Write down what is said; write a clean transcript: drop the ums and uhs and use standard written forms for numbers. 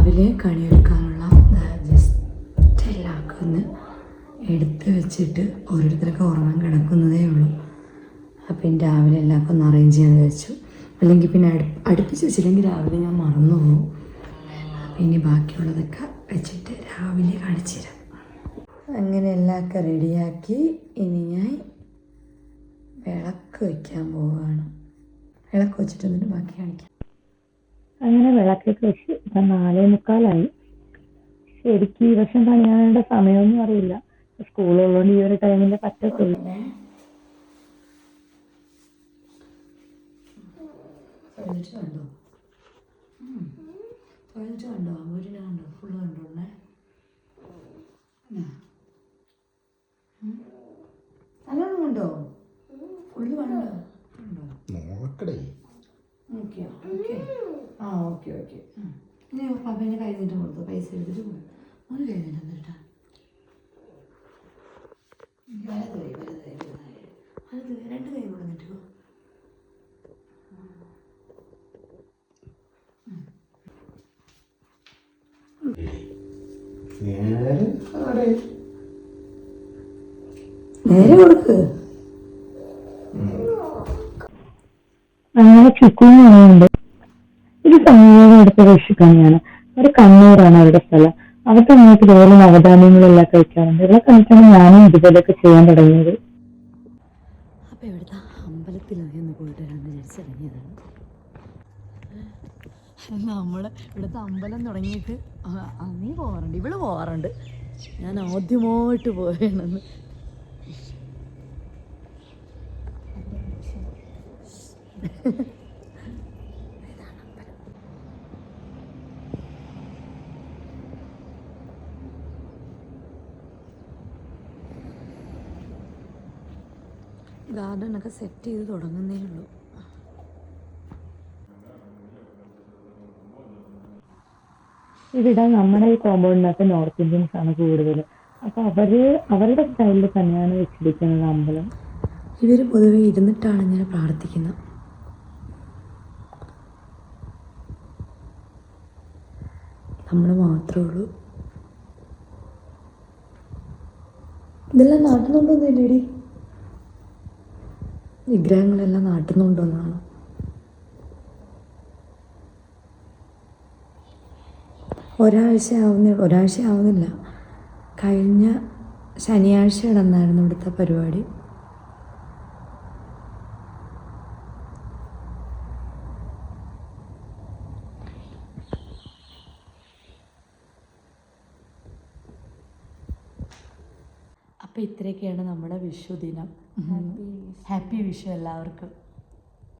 രാവിലെ കണിയൊരുക്കാനുള്ള ജസ്റ്റ് എല്ലാവർക്കും ഒന്ന് എടുത്ത് വെച്ചിട്ട് ഓരോരുത്തർക്ക് ഉറങ്ങാൻ കിടക്കുന്നതേ ഉള്ളൂ. അപ്പം രാവിലെ എല്ലാവർക്കും ഒന്ന് അറേഞ്ച് ചെയ്യാമെന്ന് വെച്ചു. അല്ലെങ്കിൽ പിന്നെ അടുപ്പിച്ച് വെച്ചില്ലെങ്കിൽ രാവിലെ ഞാൻ മറന്നു പോകും. അപ്പം ഇനി ബാക്കിയുള്ളതൊക്കെ വെച്ചിട്ട് രാവിലെ കാണിച്ചു തരാം. അങ്ങനെ എല്ലാമൊക്കെ റെഡിയാക്കി ഇനി ഞാൻ വിളക്ക് വയ്ക്കാൻ പോവുകയാണ്. വിളക്ക് വെച്ചിട്ട് എന്നിട്ട് ബാക്കി കാണിക്കാം. അങ്ങനെ വിളക്കൊക്കെ വെച്ച് ഇപ്പം 4:45. ശരിക്കും ഈ വർഷം പണിയാനുള്ള സമയമൊന്നും അറിയില്ല. സ്കൂളുള്ളതുകൊണ്ട് ഈ ഒരു ടൈമിൽ പറ്റത്തുള്ളൂ. കണ്ടോ വീടിനെ കണ്ടോ ഫുള്ള് കണ്ടോണ്ടേ നല്ലോണം കണ്ടോ ഫുള്ള് കണ്ടോ നോക്കടേ. ഓക്കെ ഓക്കെ ആ ഓക്കെ ഓക്കെ. ഇനി പപ്പേൻ്റെ കൈ നീട്ട് കൊടുത്തു. പൈസ എടുത്തിട്ട് പോകും. ഒന്ന് കൈ നീട്ട് എന്നിട്ടാ വലത് കൈ വലത് കൈ വലത് കൈ 2 കൈ കൂടെ നീട്ടുക. നേരെ കൊടുക്ക്. അങ്ങനെ ചുക്കും ഉണ്ട്. ഇത് സമീപം എടുത്ത കൃഷിക്കണിയാണ്. ഒരു കണ്ണൂരാണ് അവരുടെ സ്ഥലം. അവർക്ക് അങ്ങോട്ട് ഇതുപോലെ നവധാന്യങ്ങളെല്ലാം കഴിക്കാറുണ്ട്. ഇവിടെ കഴിച്ചാണ് ഞാനും ഇതുപോലെയൊക്കെ ചെയ്യാൻ തുടങ്ങിയത്. അപ്പം ഇവിടുത്തെ അമ്പലത്തിലൊക്കെ ഒന്ന് പോയിട്ട് വരാമെന്ന് വിചാരിച്ചിറങ്ങിയതാണ്. നമ്മൾ ഇവിടുത്തെ അമ്പലം തുടങ്ങിയിട്ട് നീ പോകാറുണ്ട്, ഇവിടെ പോകാറുണ്ട്. ഞാൻ ആദ്യമായിട്ട് പോയണെന്ന്. ഗാർഡനൊക്കെ സെറ്റ് ചെയ്ത് തുടങ്ങുന്നേ ഉള്ളൂ. ഇവിടെ നമ്മുടെ ഈ കോമ്പൗണ്ടിനകത്ത് നോർത്ത് ഇന്ത്യൻസ് ആണ് കൂടുതൽ. അപ്പൊ അവരുടെ സ്റ്റൈലിൽ തന്നെയാണ് വെച്ചിരിക്കുന്നത് അമ്പലം. ഇവർ പൊതുവെ ഇരുന്നിട്ടാണ് ഇങ്ങനെ പ്രാർത്ഥിക്കുന്നത്. നമ്മൾ മാത്രമേ ഉള്ളൂ. ഇതെല്ലാം നാട്ടുന്നുണ്ടോന്നില്ലേടി? വിഗ്രഹങ്ങളെല്ലാം നാട്ടുന്നുണ്ടോന്നാണ്. ഒരാഴ്ച ആവുന്നില്ല. കഴിഞ്ഞ ശനിയാഴ്ച നടന്നായിരുന്നു ഇവിടുത്തെ പരിപാടി. അപ്പോൾ ഇത്രയൊക്കെയാണ് നമ്മുടെ വിഷു ദിനം. ഹാപ്പി വിഷു എല്ലാവർക്കും.